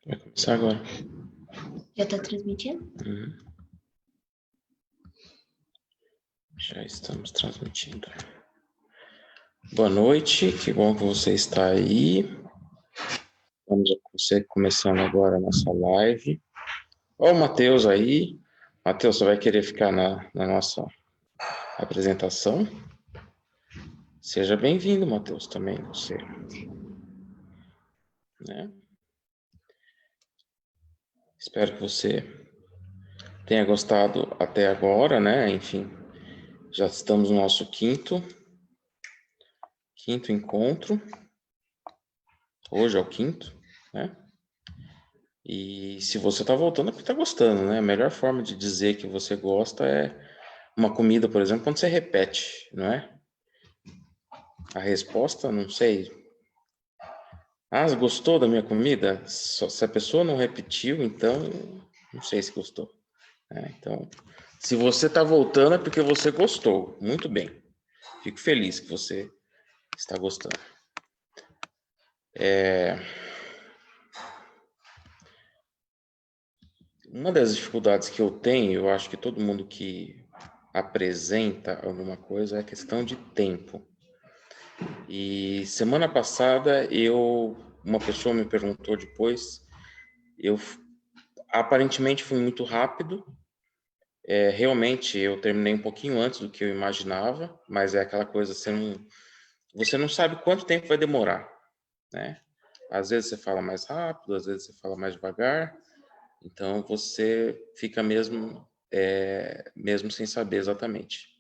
Vai começar agora. Já tá transmitindo? Já estamos transmitindo. Boa noite, que bom que você está aí. Vamos começando agora a nossa live. Olha o Matheus aí. Matheus, você vai querer ficar na nossa apresentação? Seja bem-vindo, Matheus, também, você. Né? Espero que você tenha gostado até agora, né? Enfim, já estamos no nosso quinto encontro. Hoje é o quinto, né? E se você está voltando é porque está gostando, né? A melhor forma de dizer que você gosta é uma comida, por exemplo, quando você repete, não é? A resposta, não sei. Ah, gostou da minha comida? Se a pessoa não repetiu, então não sei se gostou. Então, se você está voltando é porque você gostou. Muito bem. Fico feliz que você está gostando. Uma das dificuldades que eu tenho, eu acho que todo mundo que apresenta alguma coisa é a questão de tempo. E semana passada uma pessoa me perguntou depois, eu aparentemente fui muito rápido. Realmente eu terminei um pouquinho antes do que eu imaginava, mas é aquela coisa, você não sabe quanto tempo vai demorar, né? Às vezes você fala mais rápido, às vezes você fala mais devagar, então você fica mesmo sem saber exatamente.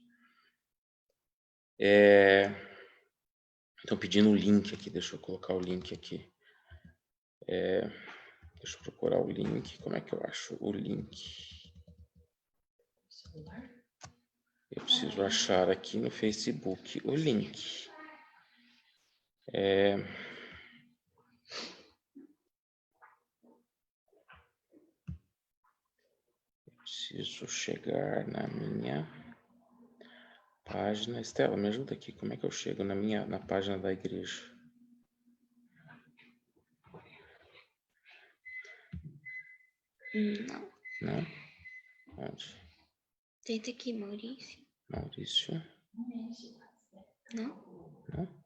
Estão pedindo o link aqui, deixa eu colocar o link aqui. Deixa eu procurar o link. Como é que eu acho o link? Eu preciso achar aqui no Facebook o link. Preciso chegar na minha página. Estela, me ajuda aqui. Como é que eu chego na página da igreja? Não. Não? Onde? Tenta aqui, Maurício. Maurício? Não? Não?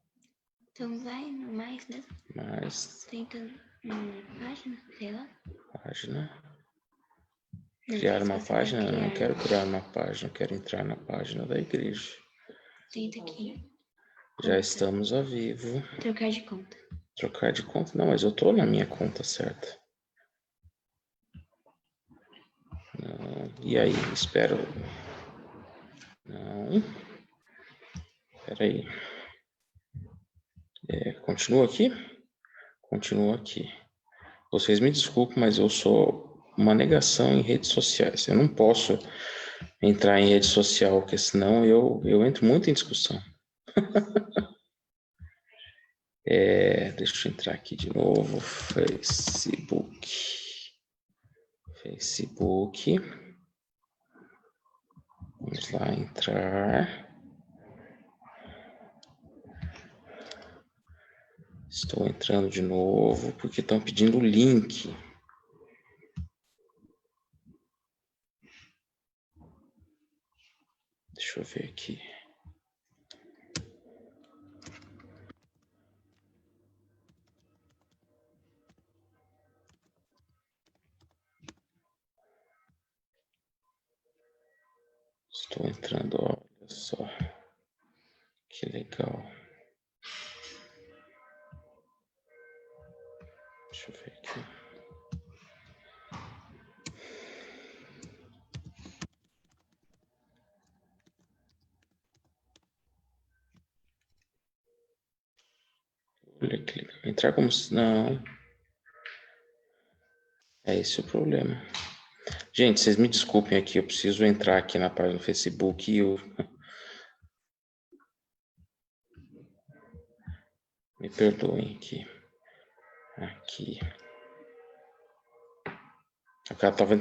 Então vai no mais, né? Mais. Tenta página, sei lá. Página. Não, Criar se uma você vai página? Eu não criar. quero criar uma página, eu quero entrar na página da igreja. Tenta aqui. Já estamos ao vivo. Trocar de conta. Trocar de conta? Não, mas eu tô na minha conta certa. Não. E aí, espero. Não. Espera aí. Continua aqui? Continua aqui. Vocês me desculpem, mas eu sou uma negação em redes sociais. Eu não posso entrar em rede social, porque senão eu entro muito em discussão. Deixa eu entrar aqui de novo. Facebook. Vamos lá, entrar. Estou entrando de novo, porque estão pedindo o link. Deixa eu ver aqui. Estou entrando, olha só. Que legal. Deixa eu ver aqui. Olha que legal. Entrar como se... Não. É esse o problema. Gente, vocês me desculpem aqui. Eu preciso entrar aqui na página do Facebook e eu... Me perdoem aqui. Aqui. O cara estava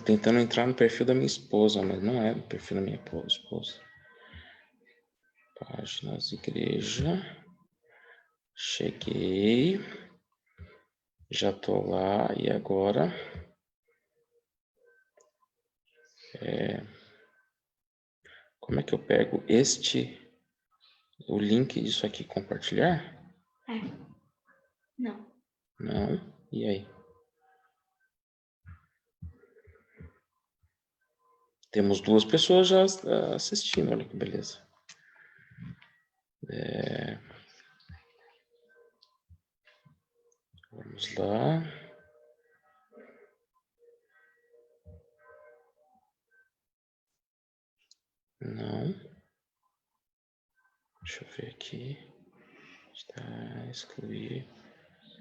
tentando entrar no perfil da minha esposa, mas não é o perfil da minha esposa. Páginas, igreja. Cheguei. Já tô lá e agora como é que eu pego o link disso aqui, compartilhar? Não. Não? E aí? Temos 2 pessoas já assistindo, olha que beleza. Vamos lá. Não. Deixa eu ver aqui. Está, excluir,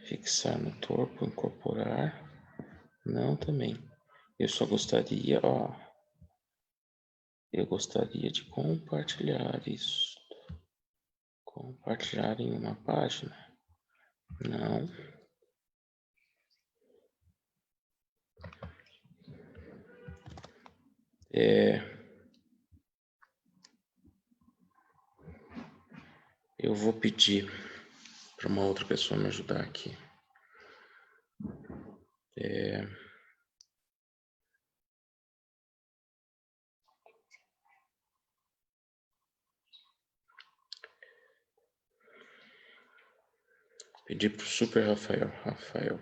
fixar no topo, incorporar. Não, também. Eu só gostaria, eu gostaria de compartilhar isso. Compartilhar em uma página. Não. Eu vou pedir para uma outra pessoa me ajudar aqui. Pedir para o Super Rafael. Rafael.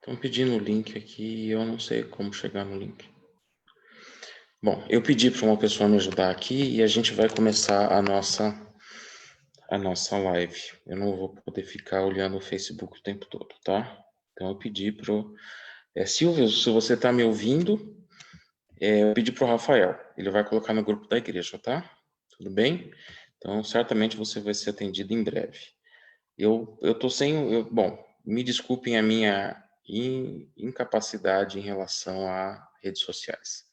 Estão pedindo o link aqui e eu não sei como chegar no link. Bom, eu pedi para uma pessoa me ajudar aqui e a gente vai começar a nossa live. Eu não vou poder ficar olhando o Facebook o tempo todo, tá? Então eu pedi pro Silvio, se você está me ouvindo, eu pedi pro Rafael. Ele vai colocar no grupo da igreja, tá? Tudo bem? Então certamente você vai ser atendido em breve. Eu tô sem, bom, me desculpem a minha incapacidade em relação a redes sociais.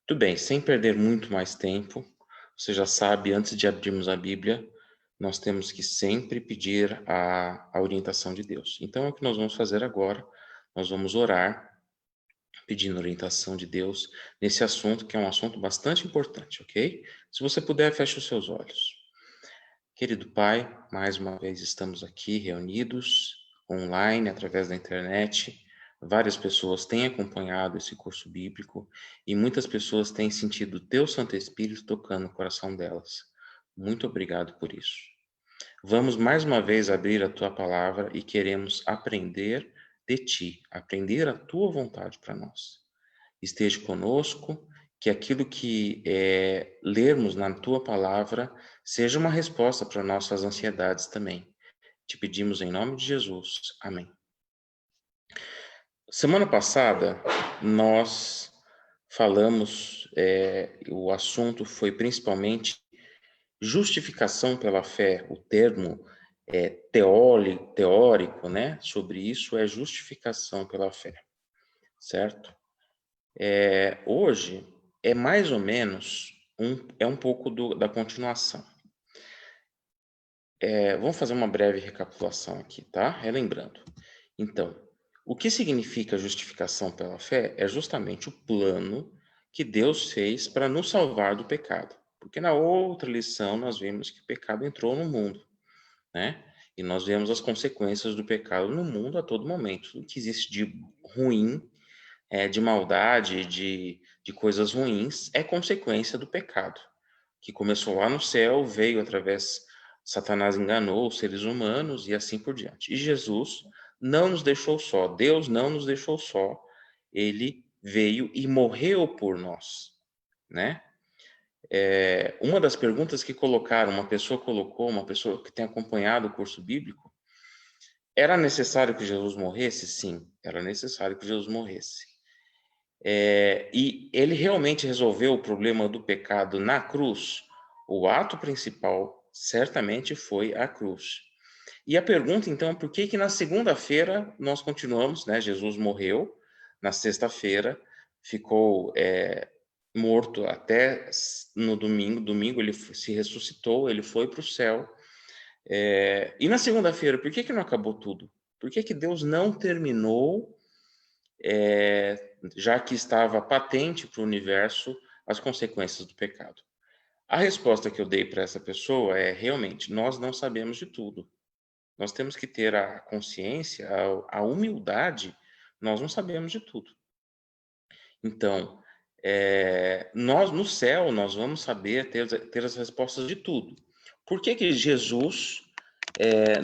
Tudo bem, sem perder muito mais tempo, você já sabe, antes de abrirmos a Bíblia, nós temos que sempre pedir a orientação de Deus. Então, é o que nós vamos fazer agora. Nós vamos orar, pedindo orientação de Deus nesse assunto, que é um assunto bastante importante, ok? Se você puder, feche os seus olhos. Querido Pai, mais uma vez estamos aqui reunidos, online, através da internet. Várias pessoas têm acompanhado esse curso bíblico e muitas pessoas têm sentido o Teu Santo Espírito tocando o coração delas. Muito obrigado por isso. Vamos mais uma vez abrir a Tua palavra e queremos aprender de Ti, aprender a Tua vontade para nós. Esteja conosco, que aquilo que lermos na Tua palavra seja uma resposta para nossas ansiedades também. Te pedimos em nome de Jesus. Amém. Semana passada, nós falamos, o assunto foi principalmente justificação pela fé. O termo teórico, né, sobre isso é justificação pela fé, certo? Hoje é mais ou menos um pouco da continuação. Vamos fazer uma breve recapitulação aqui, tá? Relembrando. Então, o que significa justificação pela fé é justamente o plano que Deus fez para nos salvar do pecado. Porque na outra lição nós vimos que o pecado entrou no mundo, né? E nós vemos as consequências do pecado no mundo a todo momento. Tudo que existe de ruim, de maldade, de coisas ruins, é consequência do pecado, que começou lá no céu, veio através, Satanás enganou os seres humanos e assim por diante. E Jesus não nos deixou só, Deus não nos deixou só, ele veio e morreu por nós, né? Uma das perguntas que colocaram, uma pessoa que tem acompanhado o curso bíblico, era necessário que Jesus morresse? Sim, era necessário que Jesus morresse. E ele realmente resolveu o problema do pecado na cruz. O ato principal certamente foi a cruz. E a pergunta então é por que na segunda-feira nós continuamos, né? Jesus morreu, na sexta-feira ficou morto até no domingo. Domingo ele se ressuscitou, ele foi para o céu. E na segunda-feira, por que não acabou tudo? Por que Deus não terminou, já que estava patente para o universo as consequências do pecado? A resposta que eu dei para essa pessoa é, realmente, nós não sabemos de tudo. Nós temos que ter a consciência, a humildade, nós não sabemos de tudo. Então, nós no céu, nós vamos saber ter as respostas de tudo. Por que Jesus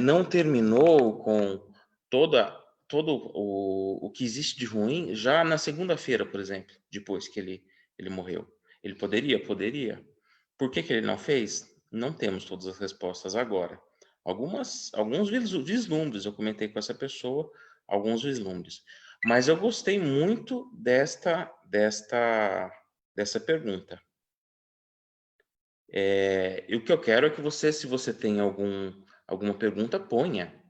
não terminou com todo o que existe de ruim já na segunda-feira, por exemplo, depois que ele morreu? Ele poderia? Poderia. Por que ele não fez? Não temos todas as respostas agora. Alguns vislumbres, eu comentei com essa pessoa, alguns vislumbres. Mas eu gostei muito dessa pergunta. E o que eu quero é que você, se você tem alguma pergunta, ponha.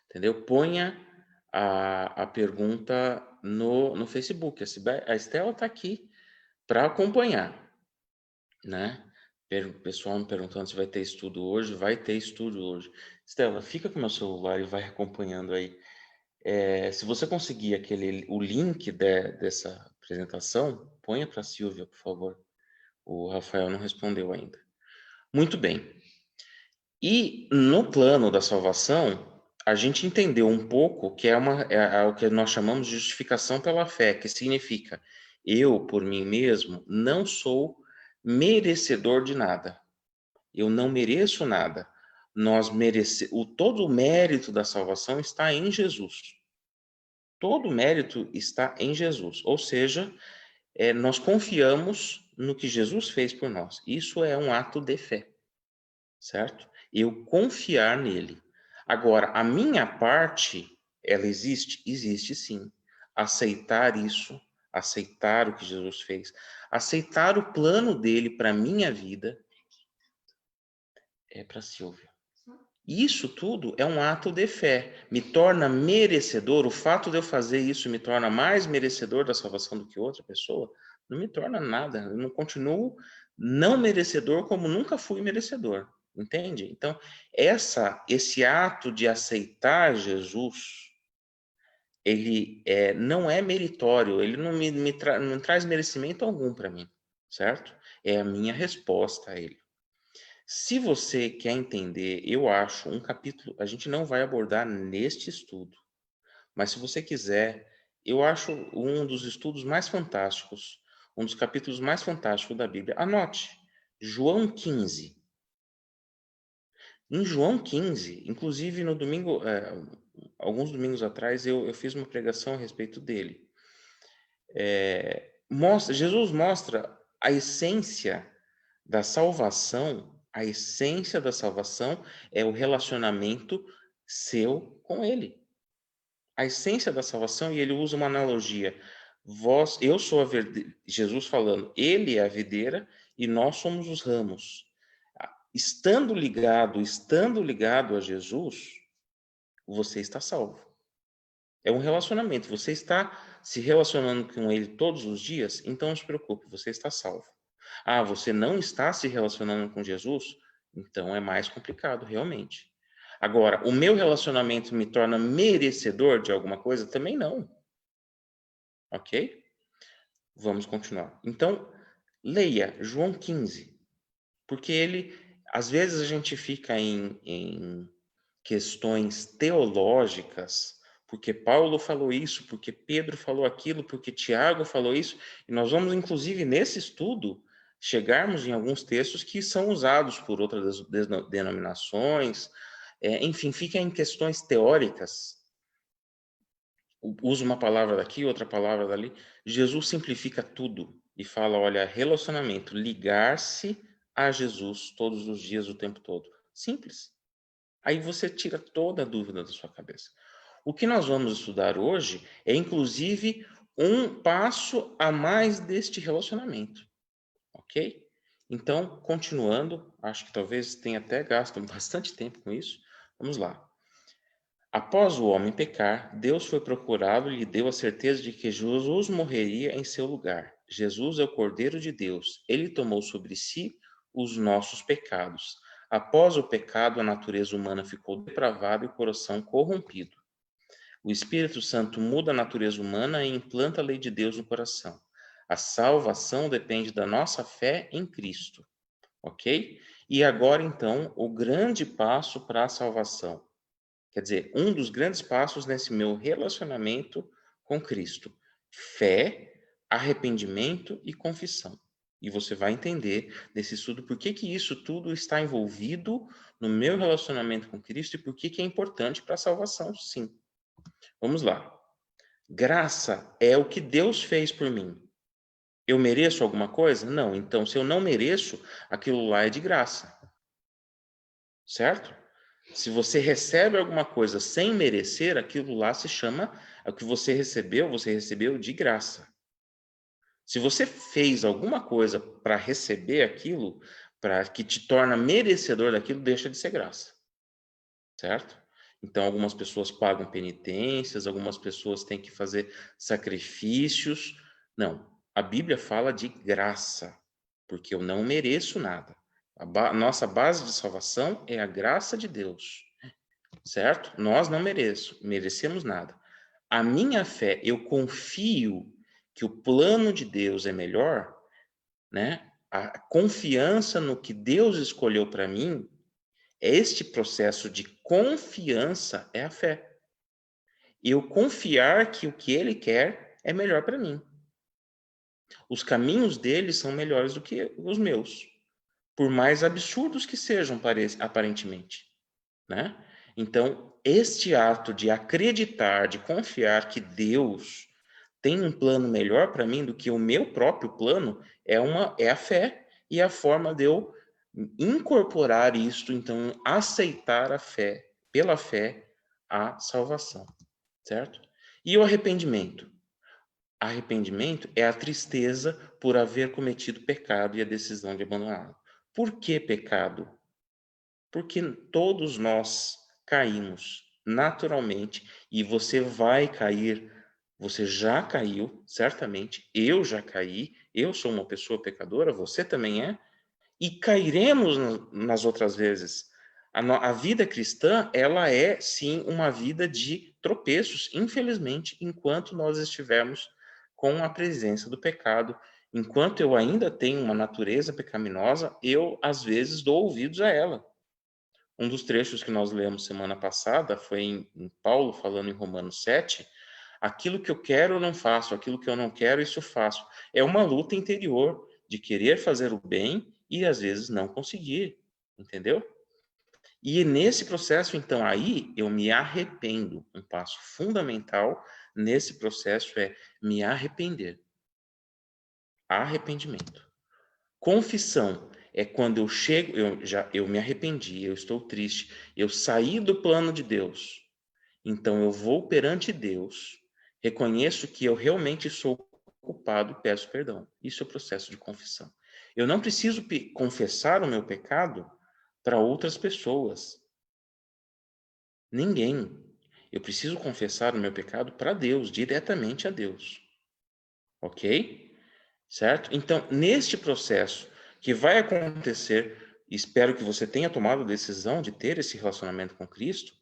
Entendeu? Ponha a pergunta no Facebook. A Estela está aqui para acompanhar, né? O pessoal me perguntando se vai ter estudo hoje. Vai ter estudo hoje. Estela, fica com o meu celular e vai acompanhando aí. Se você conseguir o link dessa apresentação, ponha para a Silvia, por favor. O Rafael não respondeu ainda. Muito bem. E no plano da salvação, a gente entendeu um pouco que é o que nós chamamos de justificação pela fé, que significa eu, por mim mesmo, não sou merecedor de nada. Eu não mereço nada. Todo o mérito da salvação está em Jesus. Todo o mérito está em Jesus. Ou seja, nós confiamos no que Jesus fez por nós. Isso é um ato de fé, certo? Eu confiar nele. Agora, a minha parte, ela existe? Existe sim. Aceitar isso, aceitar o que Jesus fez, aceitar o plano dele para a minha vida, é para Silvia. Isso tudo é um ato de fé. Me torna merecedor. O fato de eu fazer isso me torna mais merecedor da salvação do que outra pessoa? Não me torna nada. Eu não continuo não merecedor como nunca fui merecedor. Entende? Então, esse ato de aceitar Jesus, ele não é meritório. Ele não traz merecimento algum para mim, certo? É a minha resposta a ele. Se você quer entender, eu acho um capítulo, a gente não vai abordar neste estudo, mas se você quiser, eu acho um dos estudos mais fantásticos, um dos capítulos mais fantásticos da Bíblia. Anote, João 15. Em João 15, inclusive no domingo, alguns domingos atrás, eu fiz uma pregação a respeito dele. Jesus mostra a essência da salvação. A essência da salvação é o relacionamento seu com ele. A essência da salvação, e ele usa uma analogia. Eu sou a videira, Jesus falando, ele é a videira e nós somos os ramos. Estando ligado a Jesus, você está salvo. É um relacionamento. Você está se relacionando com ele todos os dias, então não se preocupe, você está salvo. Você não está se relacionando com Jesus? Então é mais complicado, realmente. Agora, o meu relacionamento me torna merecedor de alguma coisa? Também não. Ok? Vamos continuar. Então, leia João 15. Porque às vezes a gente fica em questões teológicas, porque Paulo falou isso, porque Pedro falou aquilo, porque Tiago falou isso, e nós vamos, inclusive, nesse estudo, chegarmos em alguns textos que são usados por outras denominações, enfim, fica em questões teóricas, usa uma palavra daqui, outra palavra dali. Jesus simplifica tudo e fala, olha, relacionamento, ligar-se a Jesus todos os dias, o tempo todo. Simples. Aí você tira toda a dúvida da sua cabeça. O que nós vamos estudar hoje é, inclusive, um passo a mais deste relacionamento. Ok? Então, continuando, acho que talvez tenha até gasto bastante tempo com isso. Vamos lá. Após o homem pecar, Deus foi procurá-lo e lhe deu a certeza de que Jesus morreria em seu lugar. Jesus é o Cordeiro de Deus. Ele tomou sobre si os nossos pecados. Após o pecado, a natureza humana ficou depravada e o coração corrompido. O Espírito Santo muda a natureza humana e implanta a lei de Deus no coração. A salvação depende da nossa fé em Cristo, ok? E agora, então, o grande passo para a salvação. Quer dizer, um dos grandes passos nesse meu relacionamento com Cristo. Fé, arrependimento e confissão. E você vai entender nesse estudo por que isso tudo está envolvido no meu relacionamento com Cristo e por que é importante para a salvação, sim. Vamos lá. Graça é o que Deus fez por mim. Eu mereço alguma coisa? Não. Então, se eu não mereço, aquilo lá é de graça. Certo? Se você recebe alguma coisa sem merecer, aquilo lá se chama, o que você recebeu de graça. Se você fez alguma coisa para receber aquilo, para que te torna merecedor daquilo, deixa de ser graça. Certo? Então, algumas pessoas pagam penitências, algumas pessoas têm que fazer sacrifícios. Não, a Bíblia fala de graça, porque eu não mereço nada. Nossa base de salvação é a graça de Deus, certo? Nós não merecemos nada. A minha fé, eu confio que o plano de Deus é melhor, né? A confiança no que Deus escolheu para mim, este processo de confiança é a fé. Eu confiar que o que ele quer é melhor para mim. Os caminhos dele são melhores do que os meus, por mais absurdos que sejam, aparentemente, né? Então, este ato de acreditar, de confiar que Deus tem um plano melhor para mim do que o meu próprio plano, é a fé e a forma de eu incorporar isto, então aceitar a fé, pela fé, a salvação, certo? E o arrependimento? Arrependimento é a tristeza por haver cometido pecado e a decisão de abandoná-lo. Por que pecado? Porque todos nós caímos naturalmente e você vai cair, você já caiu, certamente, eu já caí, eu sou uma pessoa pecadora, você também é, e cairemos nas outras vezes. A vida cristã, ela é sim uma vida de tropeços, infelizmente, enquanto nós estivermos com a presença do pecado. Enquanto eu ainda tenho uma natureza pecaminosa, eu às vezes dou ouvidos a ela. Um dos trechos que nós lemos semana passada foi em Paulo falando em Romanos 7, aquilo que eu quero eu não faço, aquilo que eu não quero isso eu faço. É uma luta interior de querer fazer o bem e às vezes não conseguir, entendeu? E nesse processo, então, aí eu me arrependo. Um passo fundamental nesse processo é me arrepender. Arrependimento. Confissão é quando eu chego, eu me arrependi, eu estou triste, eu saí do plano de Deus. Então eu vou perante Deus, reconheço que eu realmente sou culpado e peço perdão. Isso é o processo de confissão. Eu não preciso confessar o meu pecado para outras pessoas. Ninguém. Eu preciso confessar o meu pecado para Deus, diretamente a Deus. Ok? Certo? Então, neste processo que vai acontecer, espero que você tenha tomado a decisão de ter esse relacionamento com Cristo,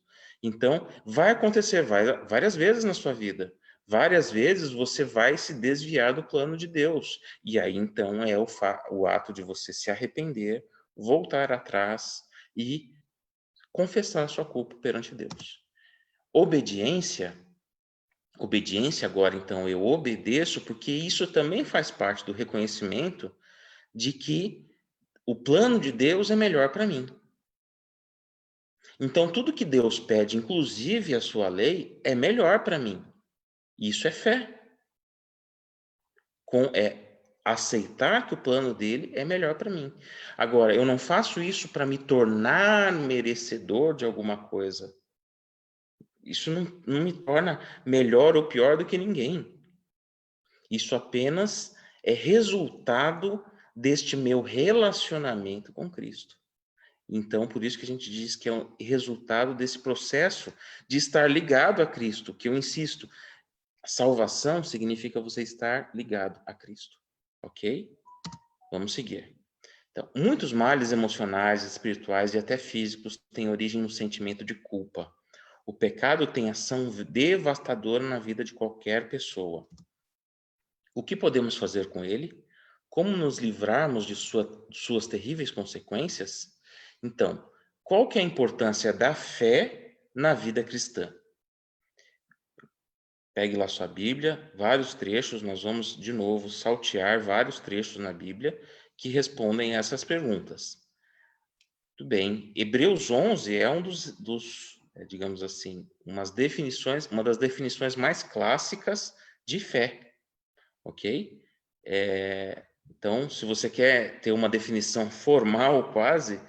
então vai acontecer várias vezes na sua vida. Várias vezes você vai se desviar do plano de Deus. E aí, então, é o ato de você se arrepender, voltar atrás e confessar a sua culpa perante Deus. Obediência agora, então, eu obedeço porque isso também faz parte do reconhecimento de que o plano de Deus é melhor para mim. Então, tudo que Deus pede, inclusive a sua lei, é melhor para mim. Isso é fé. É aceitar que o plano dele é melhor para mim. Agora, eu não faço isso para me tornar merecedor de alguma coisa. Isso não me torna melhor ou pior do que ninguém. Isso apenas é resultado deste meu relacionamento com Cristo. Então, por isso que a gente diz que é um resultado desse processo de estar ligado a Cristo, que eu insisto, salvação significa você estar ligado a Cristo. Ok? Vamos seguir. Então, muitos males emocionais, espirituais e até físicos têm origem no sentimento de culpa. O pecado tem ação devastadora na vida de qualquer pessoa. O que podemos fazer com ele? Como nos livrarmos de suas terríveis consequências? Então, qual que é a importância da fé na vida cristã? Pegue lá sua Bíblia, vários trechos, nós vamos de novo saltear vários trechos na Bíblia que respondem a essas perguntas. Tudo bem, Hebreus 11 é um digamos assim, uma das definições mais clássicas de fé, ok? Então, se você quer ter uma definição formal quase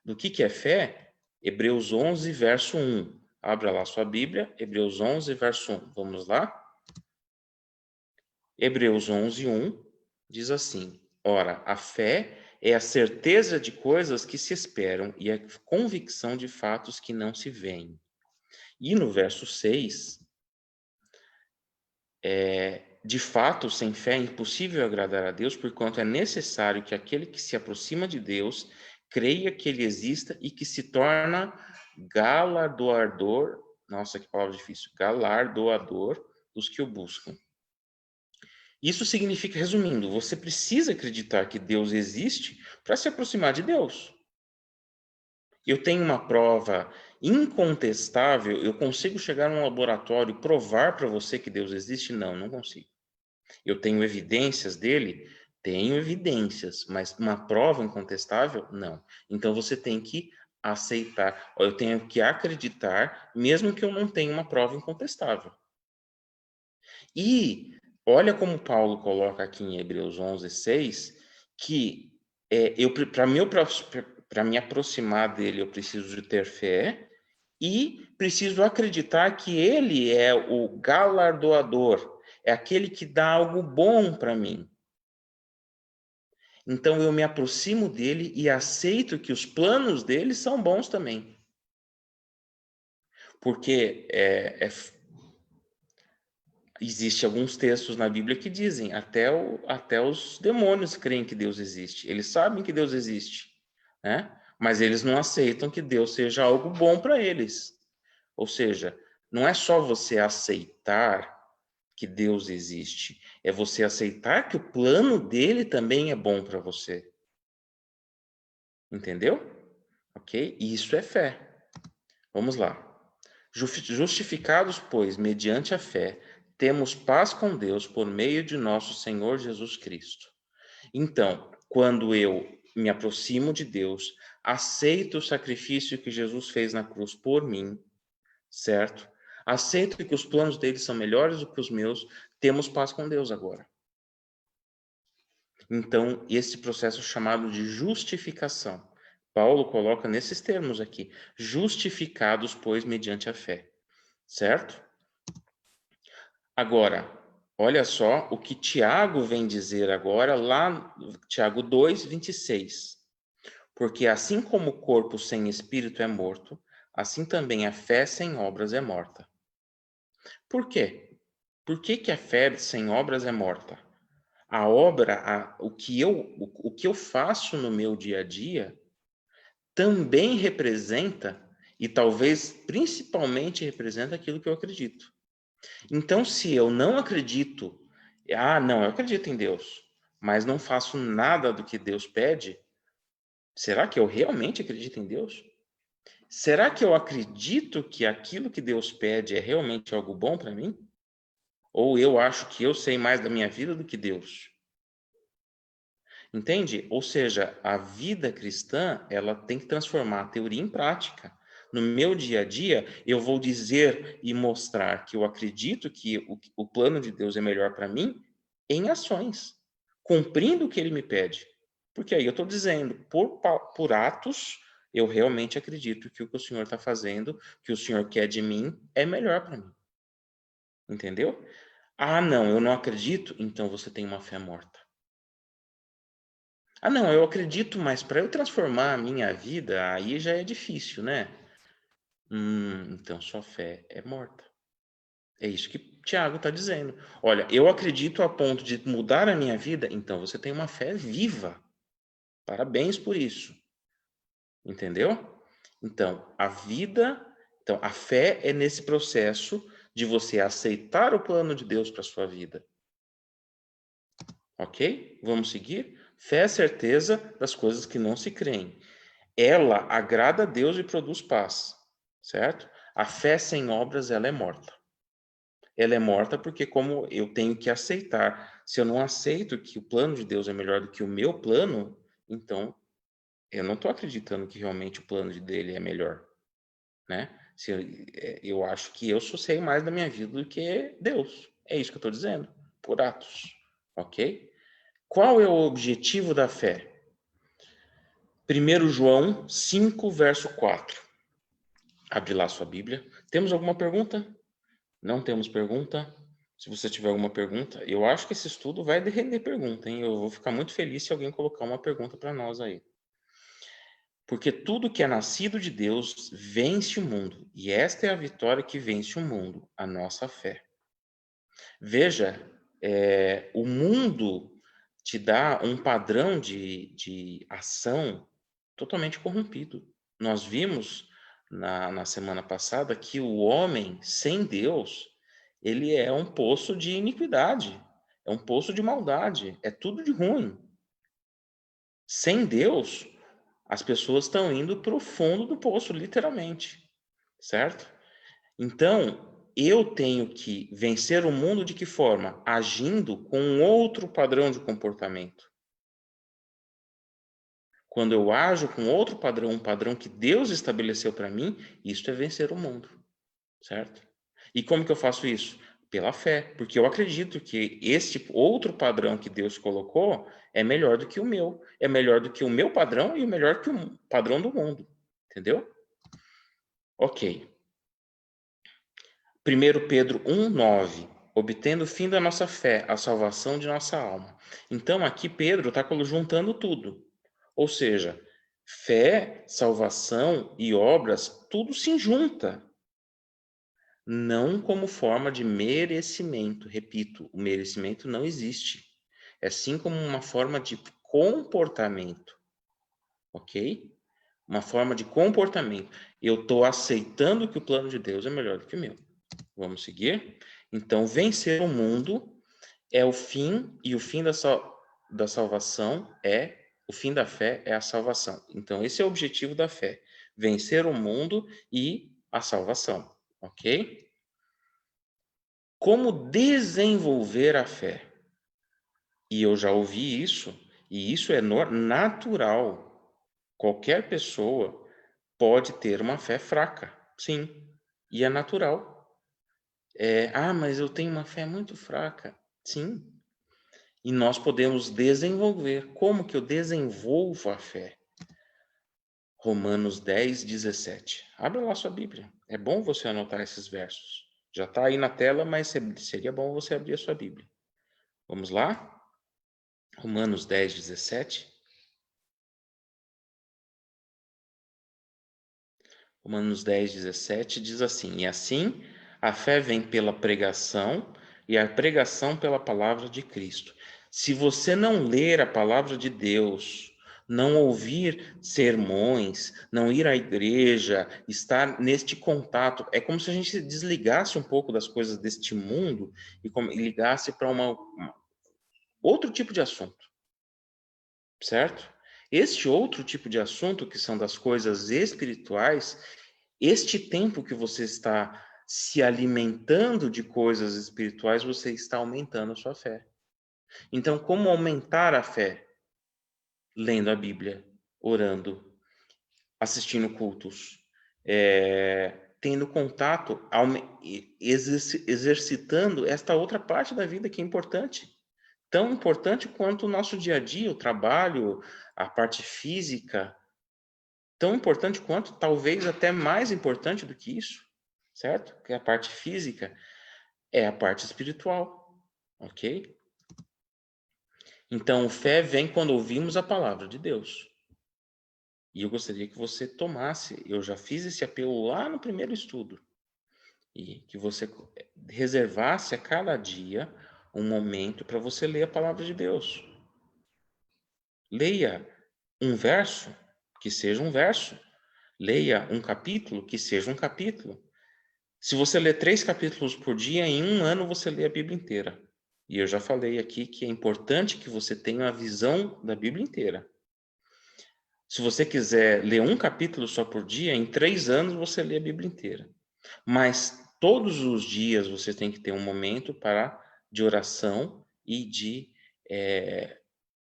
do que é fé, Hebreus 11, verso 1. Abra lá sua Bíblia, Hebreus 11, verso 1. Vamos lá? Hebreus 11, 1 diz assim: Ora, a fé é a certeza de coisas que se esperam e a convicção de fatos que não se veem. E no verso 6, de fato, sem fé é impossível agradar a Deus, porquanto é necessário que aquele que se aproxima de Deus creia que ele exista e que se torna galardoador, nossa, que palavra difícil, galardoador dos que o buscam. Isso significa, resumindo, você precisa acreditar que Deus existe para se aproximar de Deus. Eu tenho uma prova incontestável, eu consigo chegar num laboratório e provar para você que Deus existe? Não, não consigo. Eu tenho evidências dele? Tenho evidências, mas uma prova incontestável? Não. Então você tem que aceitar, eu tenho que acreditar, mesmo que eu não tenha uma prova incontestável. E olha como Paulo coloca aqui em Hebreus 11, 6, que para me aproximar dele, eu preciso de ter fé e preciso acreditar que ele é o galardoador, é aquele que dá algo bom para mim. Então eu me aproximo dele e aceito que os planos dele são bons também. Porque existe alguns textos na Bíblia que dizem até os demônios creem que Deus existe. Eles sabem que Deus existe, né? Mas eles não aceitam que Deus seja algo bom para eles. Ou seja, não é só você aceitar que Deus existe, é você aceitar que o plano dele também é bom para você. Entendeu? Ok? Isso é fé. Vamos lá. Justificados, pois, mediante a fé, temos paz com Deus por meio de nosso Senhor Jesus Cristo. Então, quando eu me aproximo de Deus, aceito o sacrifício que Jesus fez na cruz por mim, certo? Aceito que os planos dele são melhores do que os meus, temos paz com Deus agora. Então, esse processo é chamado de justificação. Paulo coloca nesses termos aqui: justificados, pois, mediante a fé. Certo? Agora, olha só o que Tiago vem dizer agora, lá no Tiago 2, 26. Porque assim como o corpo sem espírito é morto, assim também a fé sem obras é morta. Por quê? Por que a fé sem obras é morta? A obra, o que eu faço no meu dia a dia, também representa, e talvez principalmente representa aquilo que eu acredito. Então, se eu não acredito, não, eu acredito em Deus, mas não faço nada do que Deus pede, será que eu realmente acredito em Deus? Será que eu acredito que aquilo que Deus pede é realmente algo bom para mim? Ou eu acho que eu sei mais da minha vida do que Deus? Entende? Ou seja, a vida cristã, ela tem que transformar a teoria em prática. No meu dia a dia, eu vou dizer e mostrar que eu acredito que o plano de Deus é melhor para mim em ações, cumprindo o que ele me pede. Porque aí eu estou dizendo, por atos, eu realmente acredito que o que o Senhor está fazendo, que o Senhor quer de mim, é melhor para mim. Entendeu? Ah, não, eu não acredito, então você tem uma fé morta. Ah, não, eu acredito, mas para eu transformar a minha vida, aí já é difícil, né? Então sua fé é morta. É isso que Tiago está dizendo. Olha, eu acredito a ponto de mudar a minha vida, então você tem uma fé viva. Parabéns por isso. Entendeu? Então, a fé é nesse processo de você aceitar o plano de Deus para sua vida. Ok? Vamos seguir? Fé é a certeza das coisas que não se creem. Ela agrada a Deus e produz paz. Certo? A fé sem obras, ela é morta. Ela é morta porque como eu tenho que aceitar, se eu não aceito que o plano de Deus é melhor do que o meu plano, então eu não estou acreditando que realmente o plano dele é melhor, né? Se eu acho que eu só sei mais da minha vida do que Deus. É isso que eu estou dizendo, por Atos, ok? Qual é o objetivo da fé? 1 João 5, verso 4. Abre lá sua Bíblia. Temos alguma pergunta? Não temos pergunta? Se você tiver alguma pergunta, eu acho que esse estudo vai render pergunta, hein? Eu vou ficar muito feliz se alguém colocar uma pergunta para nós aí. Porque tudo que é nascido de Deus vence o mundo, e esta é a vitória que vence o mundo, a nossa fé. Veja, o mundo te dá um padrão de ação totalmente corrompido. Nós vimos na semana passada que o homem sem Deus, ele é um poço de iniquidade, é um poço de maldade, é tudo de ruim. Sem Deus, as pessoas estão indo para o fundo do poço, literalmente, certo? Então, eu tenho que vencer o mundo de que forma? Agindo com um outro padrão de comportamento. Quando eu ajo com outro padrão, um padrão que Deus estabeleceu para mim, isso é vencer o mundo, certo? E como que eu faço isso? Pela fé, porque eu acredito que esse outro padrão que Deus colocou é melhor do que o meu, é melhor do que o meu padrão e melhor que o padrão do mundo, entendeu? Ok. 1 Pedro 1,9. Obtendo o fim da nossa fé, a salvação de nossa alma. Então, aqui Pedro está juntando tudo. Ou seja, fé, salvação e obras, tudo se junta. Não como forma de merecimento. Repito, o merecimento não existe. É sim como uma forma de comportamento. Ok? Uma forma de comportamento. Eu estou aceitando que o plano de Deus é melhor do que o meu. Vamos seguir? Então, vencer o mundo é o fim, e o fim da salvação o fim da fé é a salvação. Então, esse é o objetivo da fé: vencer o mundo e a salvação, ok? Como desenvolver a fé? E eu já ouvi isso, e isso é natural. Qualquer pessoa pode ter uma fé fraca, sim, e é natural. Mas eu tenho uma fé muito fraca. Sim. E nós podemos desenvolver. Como que eu desenvolvo a fé? Romanos 10, 17. Abra lá sua Bíblia. É bom você anotar esses versos. Já está aí na tela, mas seria bom você abrir a sua Bíblia. Vamos lá? Romanos 10, 17. Romanos 10, 17 diz assim: E assim a fé vem pela pregação, e a pregação pela palavra de Cristo. Se você não ler a palavra de Deus, não ouvir sermões, não ir à igreja, estar neste contato, é como se a gente desligasse um pouco das coisas deste mundo e ligasse para outro tipo de assunto, certo? Este outro tipo de assunto, que são das coisas espirituais, este tempo que você está se alimentando de coisas espirituais, você está aumentando a sua fé. Então, como aumentar a fé? Lendo a Bíblia, orando, assistindo cultos, tendo contato, exercitando esta outra parte da vida que é importante. Tão importante quanto o nosso dia a dia, o trabalho, a parte física, tão importante quanto, talvez até mais importante do que isso, certo? Que a parte física é a parte espiritual, ok? Então, fé vem quando ouvimos a palavra de Deus. E eu gostaria que você tomasse, eu já fiz esse apelo lá no primeiro estudo. E que você reservasse a cada dia um momento para você ler a palavra de Deus. Leia um verso, que seja um verso. Leia um capítulo, que seja um capítulo. Se você lê 3 capítulos por dia, em um ano você lê a Bíblia inteira. E eu já falei aqui que é importante que você tenha a visão da Bíblia inteira. Se você quiser ler um capítulo só por dia, em 3 anos você lê a Bíblia inteira. Mas todos os dias você tem que ter um momento de oração e de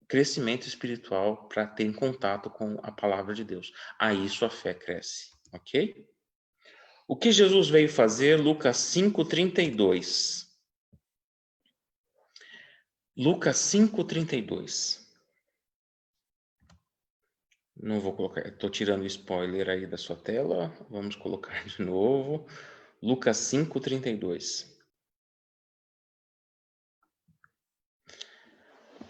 crescimento espiritual para ter contato com a palavra de Deus. Aí sua fé cresce, ok? O que Jesus veio fazer? Lucas 5:32. Lucas 5:32. Não vou colocar, estou tirando o spoiler aí da sua tela. Vamos colocar de novo. Lucas 5:32.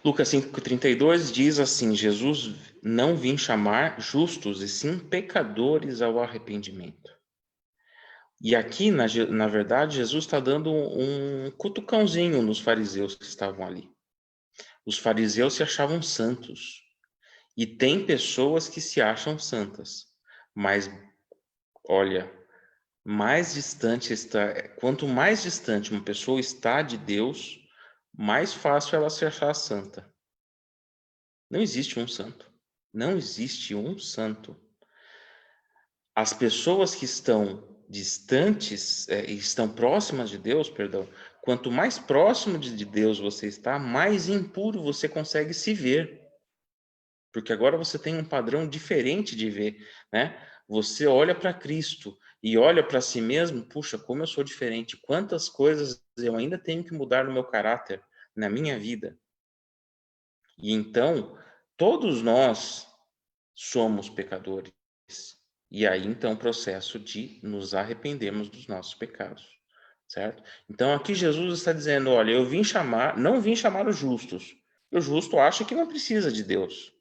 Lucas 5:32 diz assim: Jesus não vim chamar justos, e sim pecadores ao arrependimento. E aqui, na verdade, Jesus está dando um cutucãozinho nos fariseus que estavam ali. Os fariseus se achavam santos. E tem pessoas que se acham santas. Mas, olha, quanto mais distante uma pessoa está de Deus, mais fácil ela se achar santa. Não existe um santo. Não existe um santo. As pessoas que estão distantes, estão próximas de Deus, perdão, quanto mais próximo de Deus você está, mais impuro você consegue se ver. Porque agora você tem um padrão diferente de ver, né? Você olha para Cristo e olha para si mesmo, puxa, como eu sou diferente, quantas coisas eu ainda tenho que mudar no meu caráter, na minha vida. E então, todos nós somos pecadores. E aí, então, o processo de nos arrependermos dos nossos pecados, certo? Então, aqui Jesus está dizendo, olha, não vim chamar os justos. O justo acha que não precisa de Deus.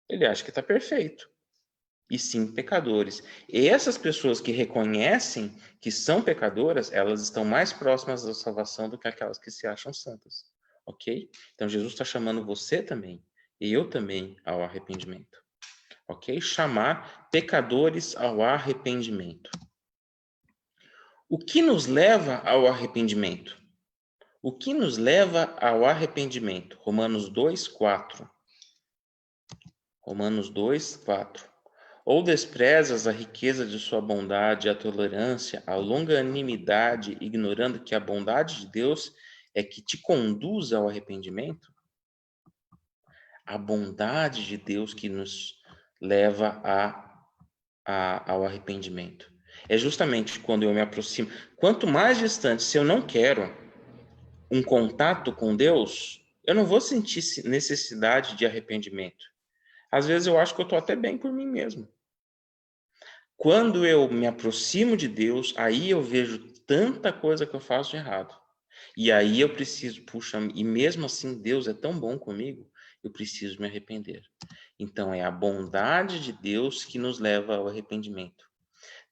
Ele acha que está perfeito. E sim, pecadores. E essas pessoas que reconhecem que são pecadoras, elas estão mais próximas da salvação do que aquelas que se acham santas. Ok? Então, Jesus está chamando você também, e eu também, ao arrependimento. Ok? Chamar pecadores ao arrependimento. O que nos leva ao arrependimento? O que nos leva ao arrependimento? Romanos 2:4. Romanos 2:4. Ou desprezas a riqueza de sua bondade, a tolerância, a longanimidade, ignorando que a bondade de Deus é que te conduz ao arrependimento? A bondade de Deus que nos leva ao arrependimento. É justamente quando eu me aproximo. Quanto mais distante, se eu não quero um contato com Deus, eu não vou sentir necessidade de arrependimento. Às vezes eu acho que eu estou até bem por mim mesmo. Quando eu me aproximo de Deus, aí eu vejo tanta coisa que eu faço de errado. E aí eu preciso, puxa, e mesmo assim Deus é tão bom comigo, eu preciso me arrepender. Então é a bondade de Deus que nos leva ao arrependimento.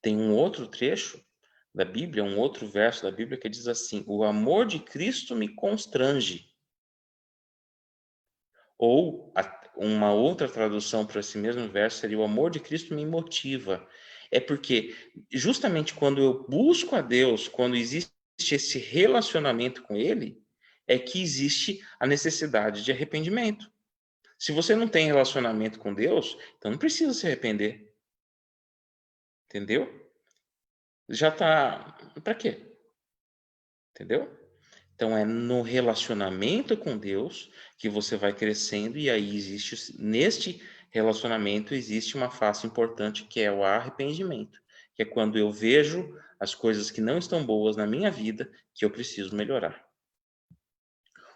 Tem um outro trecho da Bíblia, um outro verso da Bíblia que diz assim: o amor de Cristo me constrange. Ou uma outra tradução para esse mesmo verso seria: o amor de Cristo me motiva. É porque justamente quando eu busco a Deus, quando existe esse relacionamento com Ele, é que existe a necessidade de arrependimento. Se você não tem relacionamento com Deus, então não precisa se arrepender. Entendeu? Já tá. Para quê? Entendeu? Então é no relacionamento com Deus que você vai crescendo, e aí neste relacionamento existe uma face importante que é o arrependimento, que é quando eu vejo as coisas que não estão boas na minha vida que eu preciso melhorar.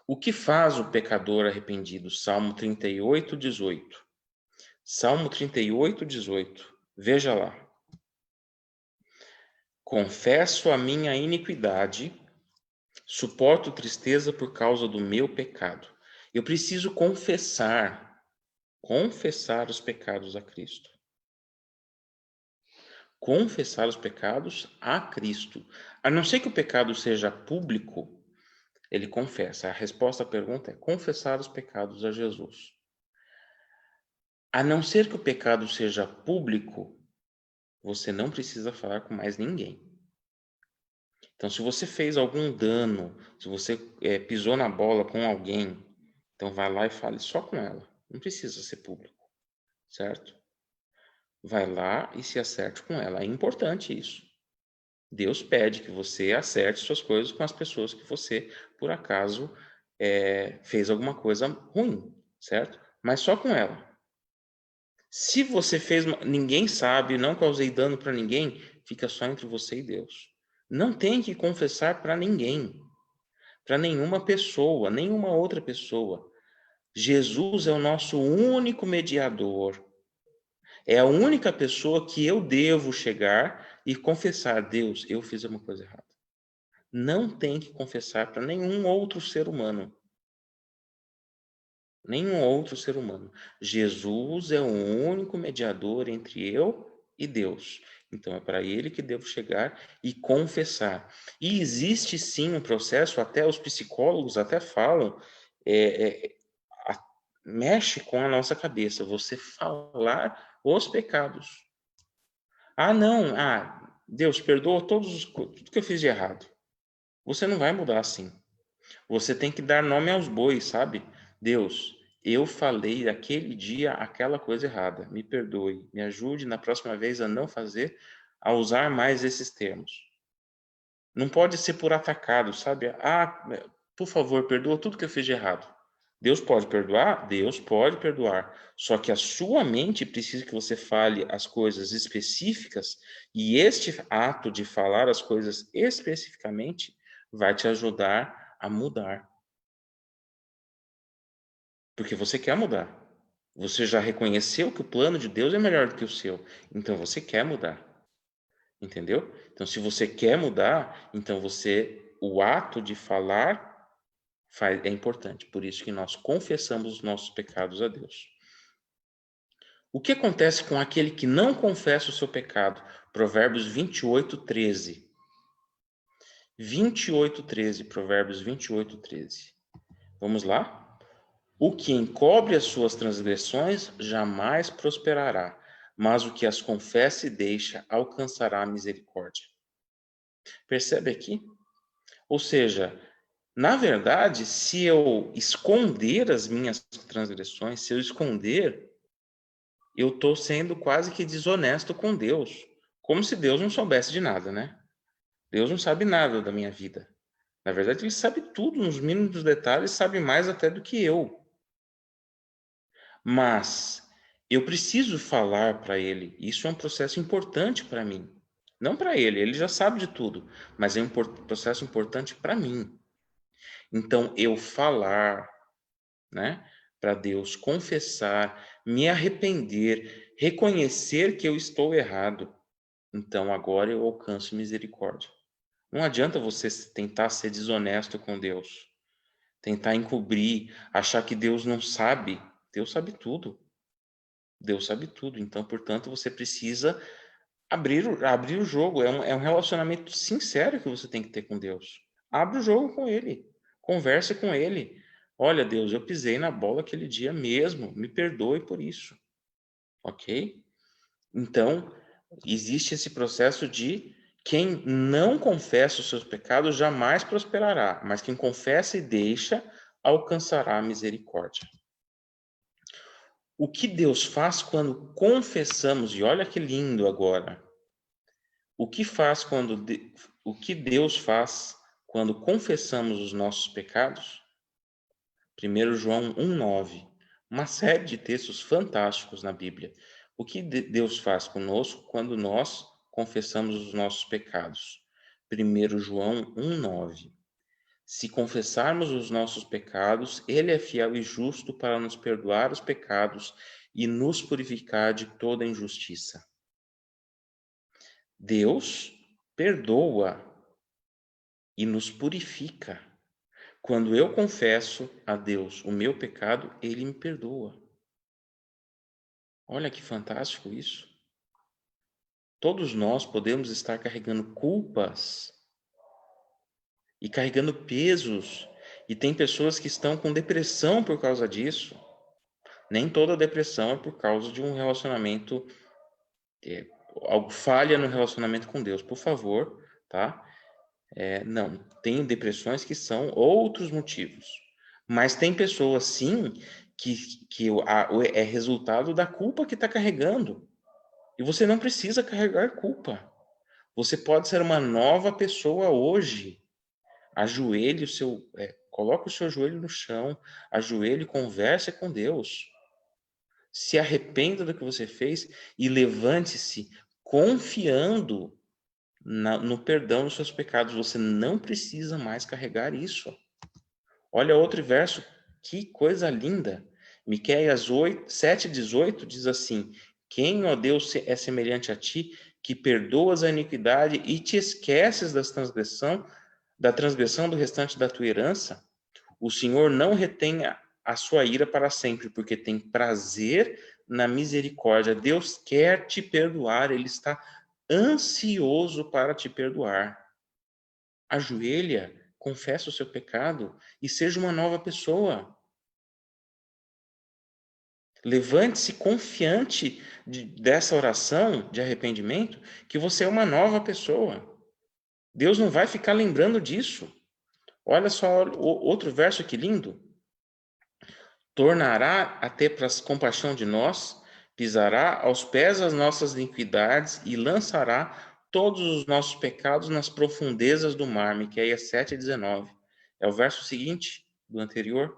O que faz o pecador arrependido? Salmo 38:18. Salmo 38:18. Veja lá. Confesso a minha iniquidade, suporto tristeza por causa do meu pecado. Eu preciso confessar os pecados a Cristo. Confessar os pecados a Cristo. A não ser que o pecado seja público, ele confessa. A resposta à pergunta é confessar os pecados a Jesus. A não ser que o pecado seja público, você não precisa falar com mais ninguém. Então, se você fez algum dano, se você pisou na bola com alguém, então vai lá e fale só com ela. Não precisa ser público, certo? Vai lá e se acerte com ela. É importante isso. Deus pede que você acerte suas coisas com as pessoas que você, por acaso, fez alguma coisa ruim, certo? Mas só com ela. Se você fez, ninguém sabe, não causei dano para ninguém, fica só entre você e Deus. Não tem que confessar para ninguém, para nenhuma pessoa, nenhuma outra pessoa. Jesus é o nosso único mediador. É a única pessoa que eu devo chegar e confessar: Deus, eu fiz uma coisa errada. Não tem que confessar para nenhum outro ser humano. Nenhum outro ser humano. Jesus é o único mediador entre eu e Deus. Então é para ele que devo chegar e confessar. E existe sim um processo, até os psicólogos até falam, a- mexe com a nossa cabeça, você falar os pecados. Ah, não, Deus perdoa tudo que eu fiz de errado. Você não vai mudar assim. Você tem que dar nome aos bois, sabe? Deus, eu falei aquele dia aquela coisa errada. Me perdoe, me ajude na próxima vez a não fazer, a usar mais esses termos. Não pode ser por atacado, sabe? Por favor, perdoa tudo que eu fiz de errado. Deus pode perdoar? Deus pode perdoar. Só que a sua mente precisa que você fale as coisas específicas, e este ato de falar as coisas especificamente vai te ajudar a mudar. Porque você quer mudar. Você já reconheceu que o plano de Deus é melhor do que o seu. Então você quer mudar. Entendeu? Então, se você quer mudar, então o ato de falar é importante. Por isso que nós confessamos os nossos pecados a Deus. O que acontece com aquele que não confessa o seu pecado? Provérbios 28, 13. 28, 13. Provérbios 28, 13. Vamos lá? O que encobre as suas transgressões jamais prosperará, mas o que as confessa e deixa alcançará a misericórdia. Percebe aqui? Ou seja, na verdade, se eu esconder as minhas transgressões, se eu esconder, eu estou sendo quase que desonesto com Deus. Como se Deus não soubesse de nada, né? Deus não sabe nada da minha vida. Na verdade, ele sabe tudo, nos mínimos detalhes, sabe mais até do que eu. Mas eu preciso falar para ele. Isso é um processo importante para mim. Não para ele, ele já sabe de tudo, mas é um processo importante para mim. Então, eu falar, né, para Deus, confessar, me arrepender, reconhecer que eu estou errado. Então, agora eu alcanço misericórdia. Não adianta você tentar ser desonesto com Deus, tentar encobrir, achar que Deus não sabe. Deus sabe tudo. Deus sabe tudo. Então, portanto, você precisa abrir o jogo. É um relacionamento sincero que você tem que ter com Deus. Abre o jogo com Ele. Converse com Ele. Olha, Deus, eu pisei na bola aquele dia mesmo. Me perdoe por isso. Ok? Então, existe esse processo de quem não confessa os seus pecados jamais prosperará, mas quem confessa e deixa alcançará a misericórdia. O que Deus faz quando confessamos, e olha que lindo agora. O que Deus faz quando confessamos os nossos pecados? 1 João 1,9. Uma série de textos fantásticos na Bíblia. O que Deus faz conosco quando nós confessamos os nossos pecados? 1 João 1,9. Se confessarmos os nossos pecados, Ele é fiel e justo para nos perdoar os pecados e nos purificar de toda injustiça. Deus perdoa e nos purifica. Quando eu confesso a Deus o meu pecado, Ele me perdoa. Olha que fantástico isso. Todos nós podemos estar carregando culpas e carregando pesos. E tem pessoas que estão com depressão por causa disso. Nem toda depressão é por causa de um relacionamento, algo falha no relacionamento com Deus, por favor, tá? Não, tem depressões que são outros motivos. Mas tem pessoas, sim, que é resultado da culpa que está carregando. E você não precisa carregar culpa. Você pode ser uma nova pessoa hoje. Ajoelhe coloque o seu joelho no chão, ajoelhe e converse com Deus. Se arrependa do que você fez e levante-se confiando no perdão dos seus pecados. Você não precisa mais carregar isso. Olha outro verso, que coisa linda. Miqueias 7,18 diz assim: quem, ó Deus, é semelhante a ti, que perdoas a iniquidade e te esqueces da transgressão do restante da tua herança? O Senhor não retém a sua ira para sempre, porque tem prazer na misericórdia. Deus quer te perdoar, Ele está ansioso para te perdoar. Ajoelha, confessa o seu pecado e seja uma nova pessoa. Levante-se confiante dessa oração de arrependimento, que você é uma nova pessoa. Deus não vai ficar lembrando disso. Olha só outro verso que lindo. Tornará a ter compaixão de nós, pisará aos pés as nossas iniquidades e lançará todos os nossos pecados nas profundezas do mar. Miqueias 7,19. É o verso seguinte do anterior.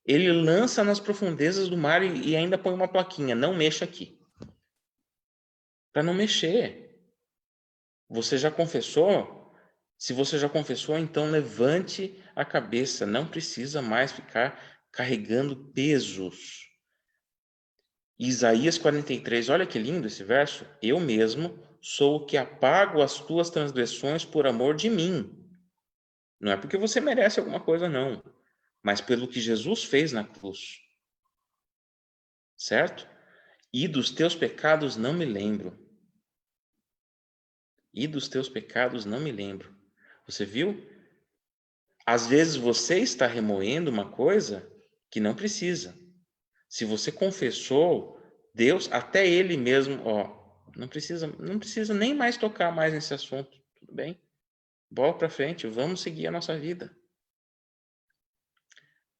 Ele lança nas profundezas do mar e ainda põe uma plaquinha, não mexa aqui. Para não mexer. Você já confessou? Se você já confessou, então levante a cabeça. Não precisa mais ficar carregando pesos. Isaías 43, olha que lindo esse verso. Eu mesmo sou o que apago as tuas transgressões por amor de mim. Não é porque você merece alguma coisa, não. Mas pelo que Jesus fez na cruz. Certo? E dos teus pecados não me lembro. E dos teus pecados não me lembro. Você viu? Às vezes você está remoendo uma coisa que não precisa. Se você confessou, Deus, até Ele mesmo, não precisa nem mais tocar mais nesse assunto. Tudo bem? Bola para frente, vamos seguir a nossa vida.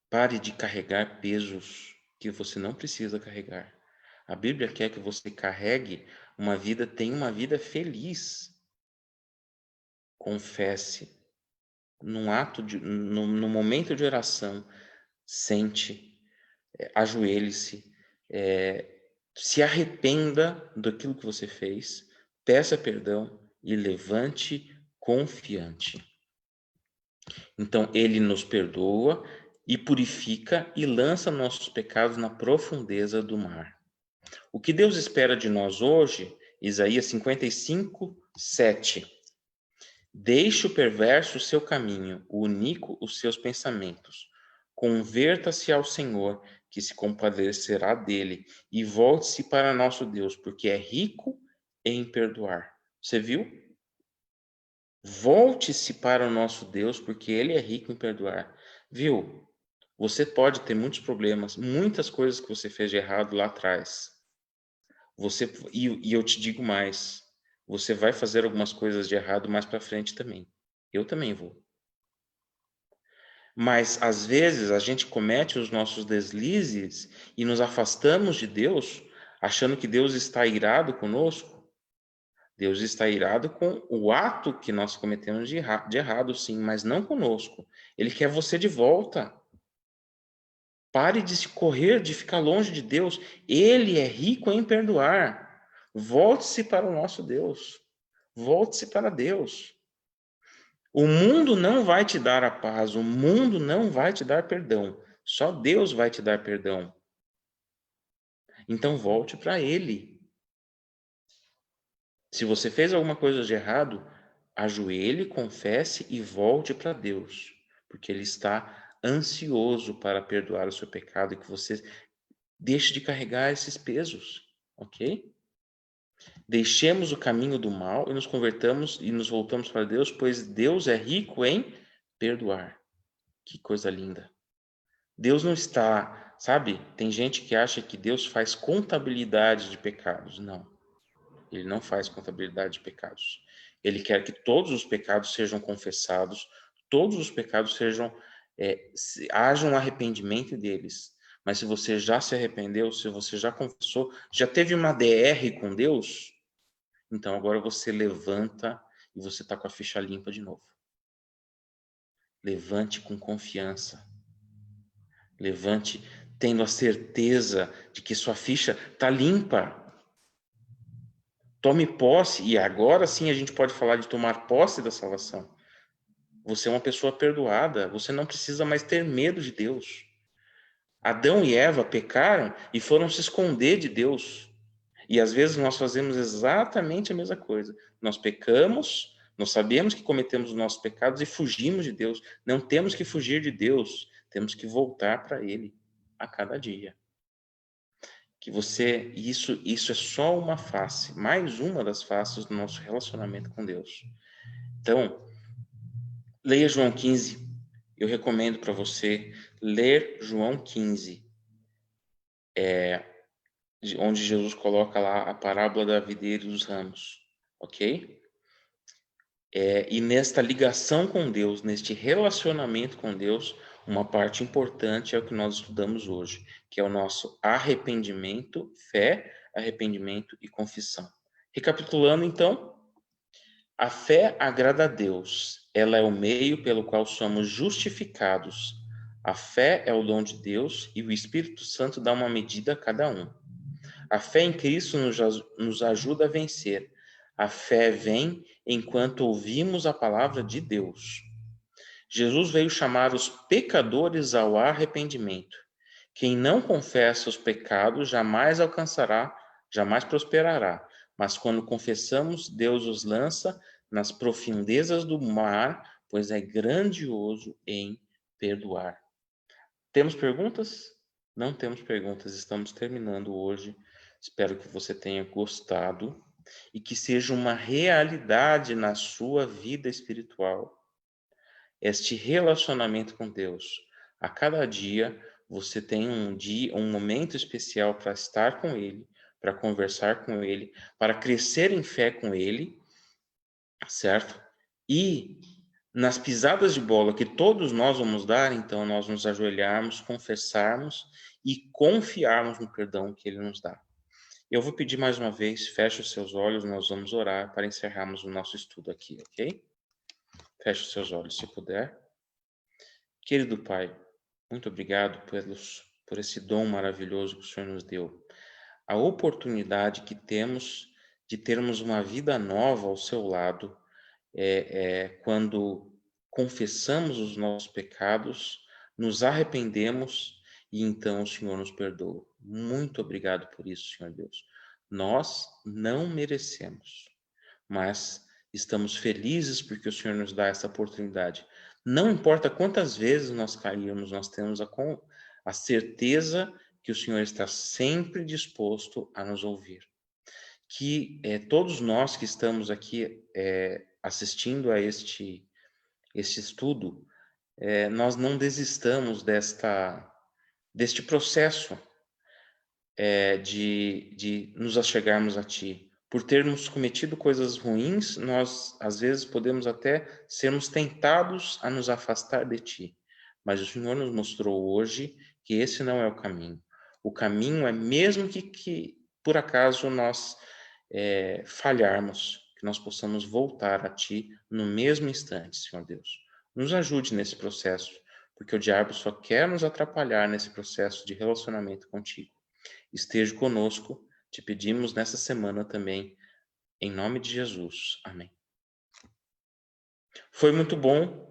Pare de carregar pesos que você não precisa carregar. A Bíblia quer que você carregue tenha uma vida feliz. Confesse. No momento de oração, sente, ajoelhe-se, se arrependa daquilo que você fez, peça perdão e levante confiante. Então, Ele nos perdoa e purifica e lança nossos pecados na profundeza do mar. O que Deus espera de nós hoje, Isaías 55, 7. Deixe o perverso o seu caminho, o iníquo os seus pensamentos. Converta-se ao Senhor, que se compadecerá dele, e volte-se para nosso Deus, porque é rico em perdoar. Você viu? Volte-se para o nosso Deus, porque ele é rico em perdoar. Viu? Você pode ter muitos problemas, muitas coisas que você fez de errado lá atrás. E eu te digo mais, você vai fazer algumas coisas de errado mais para frente também. Eu também vou. Mas às vezes a gente comete os nossos deslizes e nos afastamos de Deus, achando que Deus está irado conosco. Deus está irado com o ato que nós cometemos de errado, sim, mas não conosco. Ele quer você de volta. Pare de se correr, de ficar longe de Deus. Ele é rico em perdoar. Volte-se para o nosso Deus. Volte-se para Deus. O mundo não vai te dar a paz, o mundo não vai te dar perdão. Só Deus vai te dar perdão. Então volte para Ele. Se você fez alguma coisa de errado, ajoelhe, confesse e volte para Deus, porque Ele está ansioso para perdoar o seu pecado e que você deixe de carregar esses pesos, ok? Deixemos o caminho do mal e nos convertamos e nos voltamos para Deus, pois Deus é rico em perdoar. Que coisa linda. Deus não está, sabe? Tem gente que acha que Deus faz contabilidade de pecados. Não. Ele não faz contabilidade de pecados. Ele quer que todos os pecados sejam confessados, todos os pecados haja um arrependimento deles. Mas se você já se arrependeu, se você já confessou, já teve uma DR com Deus, então agora você levanta e você está com a ficha limpa de novo. Levante com confiança. Levante tendo a certeza de que sua ficha está limpa. Tome posse, e agora sim a gente pode falar de tomar posse da salvação. Você é uma pessoa perdoada, você não precisa mais ter medo de Deus. Adão e Eva pecaram e foram se esconder de Deus. E às vezes nós fazemos exatamente a mesma coisa. Nós pecamos, nós sabemos que cometemos os nossos pecados e fugimos de Deus. Não temos que fugir de Deus, temos que voltar para Ele a cada dia. Isso é só uma face, mais uma das faces do nosso relacionamento com Deus. Então, leia João 15. Eu recomendo para você ler João 15, onde Jesus coloca lá a parábola da videira e dos ramos, ok? E nesta ligação com Deus, neste relacionamento com Deus, uma parte importante é o que nós estudamos hoje, que é o nosso arrependimento, fé, arrependimento e confissão. Recapitulando, então, a fé agrada a Deus, ela é o meio pelo qual somos justificados. A fé é o dom de Deus e o Espírito Santo dá uma medida a cada um. A fé em Cristo nos ajuda a vencer. A fé vem enquanto ouvimos a palavra de Deus. Jesus veio chamar os pecadores ao arrependimento. Quem não confessa os pecados jamais prosperará. Mas quando confessamos, Deus os lança nas profundezas do mar, pois é grandioso em perdoar. Temos perguntas? Não temos perguntas, estamos terminando hoje. Espero que você tenha gostado e que seja uma realidade na sua vida espiritual este relacionamento com Deus. A cada dia você tem um momento especial para estar com Ele, para conversar com Ele, para crescer em fé com Ele, certo? E nas pisadas de bola que todos nós vamos dar, então nós nos ajoelharmos, confessarmos e confiarmos no perdão que Ele nos dá. Eu vou pedir mais uma vez, feche os seus olhos, nós vamos orar para encerrarmos o nosso estudo aqui, ok? Feche os seus olhos, se puder. Querido Pai, muito obrigado por esse dom maravilhoso que o Senhor nos deu. A oportunidade que temos de termos uma vida nova ao seu lado quando confessamos os nossos pecados, nos arrependemos e então o Senhor nos perdoa. Muito obrigado por isso, Senhor Deus. Nós não merecemos, mas estamos felizes porque o Senhor nos dá essa oportunidade. Não importa quantas vezes nós cairmos, nós temos a certeza que o Senhor está sempre disposto a nos ouvir. Que todos nós que estamos aqui assistindo a este estudo, nós não desistamos deste processo de nos achegarmos a Ti. Por termos cometido coisas ruins, nós às vezes podemos até sermos tentados a nos afastar de Ti. Mas o Senhor nos mostrou hoje que esse não é o caminho. O caminho é mesmo que por acaso nós falharmos, que nós possamos voltar a Ti no mesmo instante, Senhor Deus. Nos ajude nesse processo, porque o diabo só quer nos atrapalhar nesse processo de relacionamento contigo. Esteja conosco, te pedimos nessa semana também, em nome de Jesus. Amém. Foi muito bom.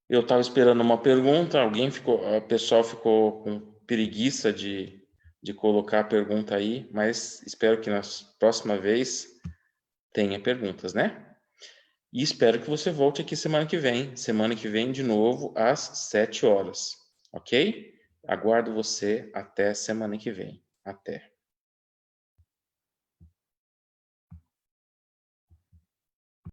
Eu estava esperando uma pergunta, o pessoal ficou com preguiça de colocar a pergunta aí, mas espero que na próxima vez tenha perguntas, né? E espero que você volte aqui semana que vem de novo às 7 horas, ok? Aguardo você até semana que vem. Até.